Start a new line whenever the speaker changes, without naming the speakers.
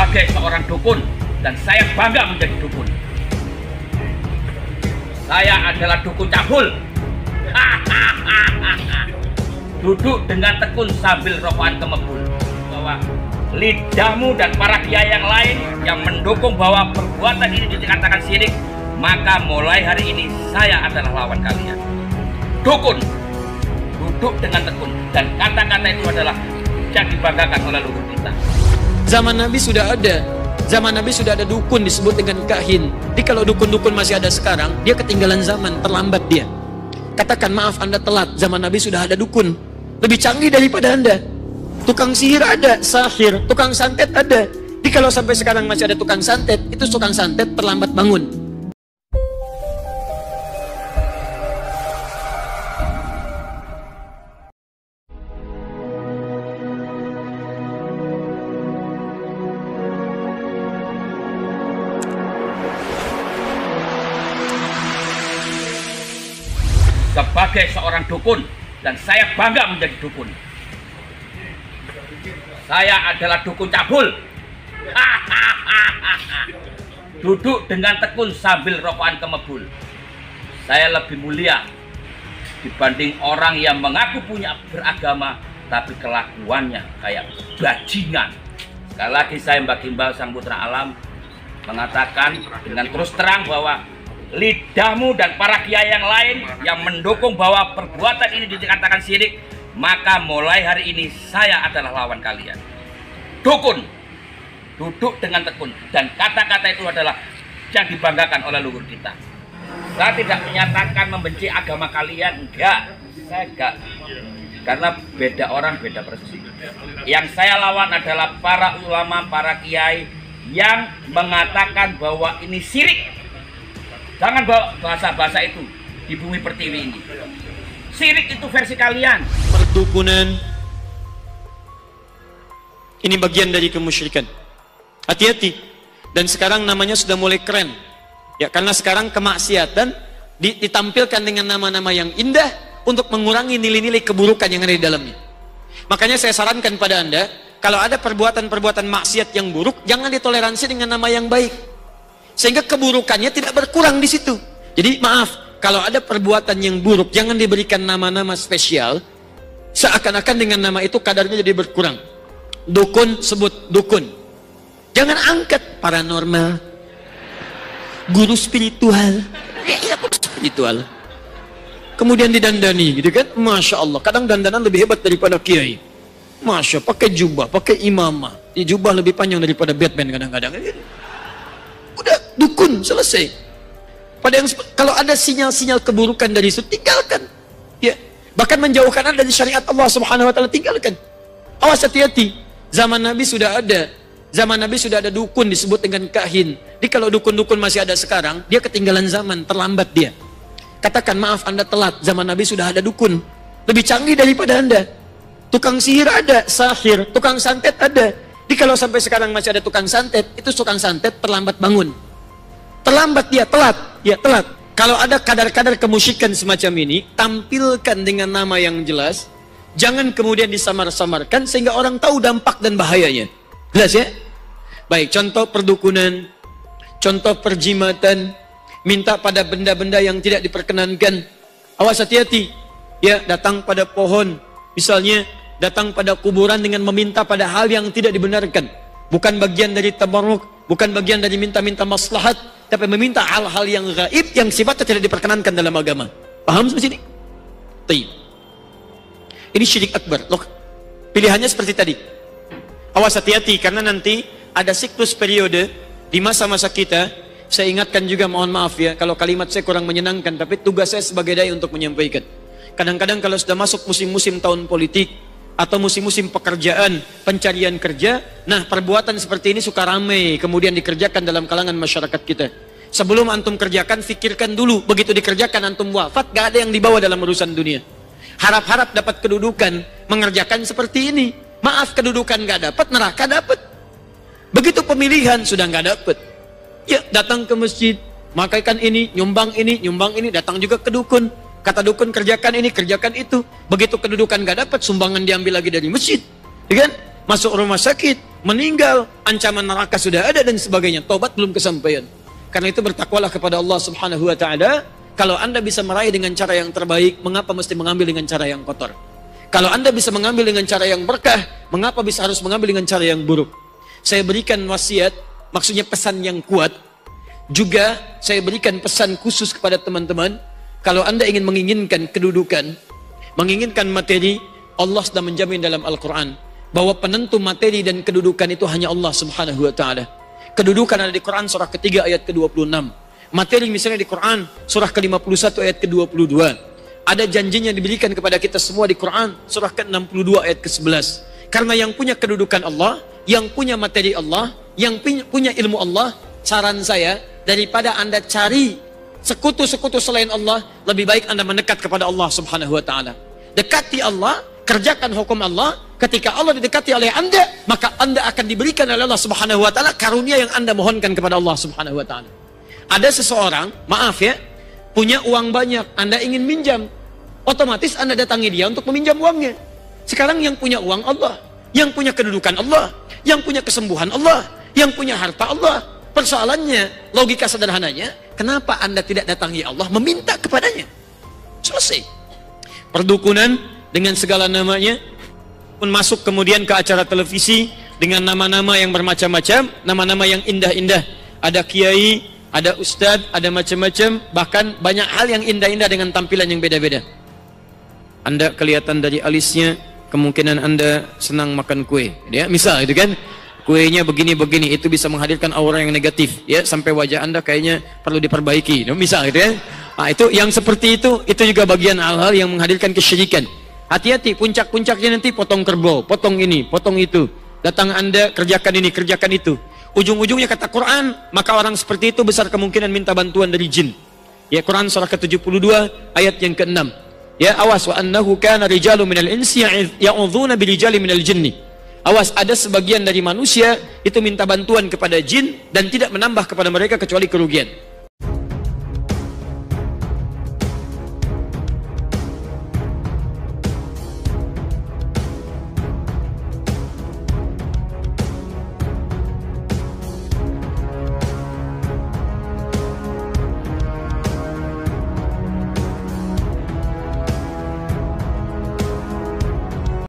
sebagai seorang dukun, dan saya bangga menjadi dukun. Saya adalah dukun cabul. Duduk dengan tekun sambil rokokan kemebul, bahwa lidahmu dan para kiai yang lain yang mendukung bahwa perbuatan ini dikatakan syirik, maka mulai hari ini saya adalah lawan kalian. Dukun, duduk dengan tekun, dan kata-kata itu adalah yang dibanggakan oleh leluhur kita.
Zaman Nabi sudah ada. Zaman Nabi sudah ada dukun disebut dengan kahin. Jadi kalau dukun-dukun masih ada sekarang, dia ketinggalan zaman, terlambat dia. Katakan maaf, Anda telat. Zaman Nabi sudah ada dukun, lebih canggih daripada Anda. Tukang sihir ada, sahir, tukang santet ada. Jadi kalau sampai sekarang masih ada tukang santet, itu tukang santet terlambat bangun.
Sebagai seorang dukun, dan saya bangga menjadi dukun. Saya adalah dukun cabul. Duduk dengan tekun sambil rokokan kemebul. Saya lebih mulia dibanding orang yang mengaku punya beragama tapi kelakuannya kayak bajingan. Sekali lagi saya Mbak Gimbal Sang Putra Alam mengatakan dengan terus terang bahwa lidahmu dan para kiai yang lain yang mendukung bahwa perbuatan ini dikatakan syirik, maka mulai hari ini saya adalah lawan kalian. Dukun, duduk dengan tekun, dan kata-kata itu adalah yang dibanggakan oleh leluhur kita. Saya tidak menyatakan membenci agama kalian, enggak, saya enggak, karena beda orang beda persepsi. Yang saya lawan adalah para ulama, para kiai yang mengatakan bahwa ini syirik. Jangan bawa bahasa-bahasa itu di bumi pertiwi ini. Syirik itu versi kalian.
Perdukunan ini bagian dari kemusyrikan. Hati-hati. Dan sekarang namanya sudah mulai keren. Ya, karena sekarang kemaksiatan ditampilkan dengan nama-nama yang indah untuk mengurangi nilai-nilai keburukan yang ada di dalamnya. Makanya saya sarankan pada Anda, kalau ada perbuatan-perbuatan maksiat yang buruk, jangan ditoleransi dengan nama yang baik. Sehingga keburukannya tidak berkurang di situ. Jadi maaf, kalau ada perbuatan yang buruk, jangan diberikan nama-nama spesial, seakan-akan dengan nama itu kadarnya jadi berkurang. Dukun sebut dukun. Jangan angkat paranormal, guru spiritual, spiritual. Kemudian didandani, gitu kan? Masya Allah. Kadang dandanan lebih hebat daripada kiai. Masya, pakai jubah, pakai imamah. Di jubah lebih panjang daripada Batman kadang-kadang. Udah dukun, selesai. Pada yang kalau ada sinyal-sinyal keburukan dari itu, tinggalkan. Ya, bahkan menjauhkan Anda dari syariat Allah Subhanahu wa taala, tinggalkan. Awas, hati-hati. Zaman Nabi sudah ada. Zaman Nabi sudah ada dukun disebut dengan kahin. Jadi kalau dukun-dukun masih ada sekarang, dia ketinggalan zaman, terlambat dia. Katakan maaf, Anda telat. Zaman Nabi sudah ada dukun, lebih canggih daripada Anda. Tukang sihir ada, sahir, tukang santet ada. Jadi kalau sampai sekarang masih ada tukang santet, itu tukang santet terlambat bangun. Terlambat dia, telat. Ya, telat. Kalau ada kadar-kadar kemusyrikan semacam ini, tampilkan dengan nama yang jelas. Jangan kemudian disamar-samarkan sehingga orang tahu dampak dan bahayanya. Jelas ya? Baik, contoh perdukunan, contoh perjimatan, minta pada benda-benda yang tidak diperkenankan. Awas, hati-hati. Ya, datang pada pohon, misalnya datang pada kuburan dengan meminta pada hal yang tidak dibenarkan. Bukan bagian dari tabarruk, bukan bagian dari minta-minta maslahat, tapi meminta hal-hal yang gaib yang sifatnya tidak diperkenankan dalam agama. Paham sampai sini? Baik. Ini syirik akbar. Loh, pilihannya seperti tadi. Awas, hati-hati, karena nanti ada siklus periode di masa-masa kita. Saya ingatkan juga, mohon maaf ya kalau kalimat saya kurang menyenangkan, tapi tugas saya sebagai dai untuk menyampaikan. Kadang-kadang kalau sudah masuk musim-musim tahun politik atau musim-musim pekerjaan, pencarian kerja, nah perbuatan seperti ini suka ramai kemudian dikerjakan dalam kalangan masyarakat kita. Sebelum antum kerjakan, fikirkan dulu. Begitu dikerjakan antum wafat, gak ada yang dibawa dalam urusan dunia. Harap-harap dapat kedudukan mengerjakan seperti ini. Maaf, kedudukan gak dapat, neraka dapat. Begitu pemilihan sudah gak dapat, ya datang ke masjid, makaikan ini, nyumbang ini, datang juga ke dukun. Kata dukun, kerjakan ini, kerjakan itu. Begitu kedudukan gak dapat, sumbangan diambil lagi dari masjid, ya kan? Masuk rumah sakit, meninggal, ancaman neraka sudah ada dan sebagainya, tobat belum kesampaian. Karena itu bertakwalah kepada Allah Subhanahu wa taala. Kalau Anda bisa meraih dengan cara yang terbaik, mengapa mesti mengambil dengan cara yang kotor? Kalau Anda bisa mengambil dengan cara yang berkah, mengapa harus mengambil dengan cara yang buruk? Saya berikan wasiat, maksudnya pesan yang kuat. Juga saya berikan pesan khusus kepada teman-teman, kalau Anda ingin menginginkan kedudukan, menginginkan materi, Allah sudah menjamin dalam Al-Quran bahwa penentu materi dan kedudukan itu hanya Allah Subhanahu wa taala. Kedudukan ada di Quran surah ketiga ayat ke-26. Materi misalnya di Quran surah ke-51 ayat ke-22. Ada janjinya diberikan kepada kita semua di Quran surah ke-62 ayat ke-11. Karena yang punya kedudukan Allah, yang punya materi Allah, yang punya ilmu Allah, saran saya, daripada Anda cari sekutu-sekutu selain Allah, lebih baik Anda mendekat kepada Allah Subhanahu wa taala. Dekati Allah, kerjakan hukum Allah. Ketika Allah didekati oleh Anda, maka Anda akan diberikan oleh Allah Subhanahu wa taala karunia yang Anda mohonkan kepada Allah Subhanahu wa taala. Ada seseorang, maaf ya, punya uang banyak, Anda ingin minjam, otomatis Anda datangi dia untuk meminjam uangnya. Sekarang yang punya uang Allah, yang punya kedudukan Allah, yang punya kesembuhan Allah, yang punya harta Allah. Persoalannya, logika sederhananya, kenapa Anda tidak datangi Allah meminta kepadanya? Selesai. Perdukunan dengan segala namanya pun masuk kemudian ke acara televisi dengan nama-nama yang bermacam-macam, nama-nama yang indah-indah. Ada kiai, ada ustadz, ada macam-macam, bahkan banyak hal yang indah-indah dengan tampilan yang beda-beda. Anda kelihatan dari alisnya, kemungkinan Anda senang makan kue, ya, misal itu kan, kuenya begini-begini, itu bisa menghadirkan aura yang negatif, ya, sampai wajah Anda kayaknya perlu diperbaiki, misal gitu ya. Nah, itu yang seperti itu juga bagian hal-hal yang menghadirkan kesyirikan. Hati-hati, puncak-puncaknya nanti potong kerbau, potong ini, potong itu. Datang Anda, kerjakan ini, kerjakan itu. Ujung-ujungnya kata Quran, maka orang seperti itu besar kemungkinan minta bantuan dari jin. Ya, Quran surah ke-72 ayat yang ke-6. Ya, awas, wa annahu kana rijalu minal insi ya'udzuuna birijali minal jinni. Awas, ada sebagian dari manusia itu minta bantuan kepada jin dan tidak menambah kepada mereka kecuali kerugian.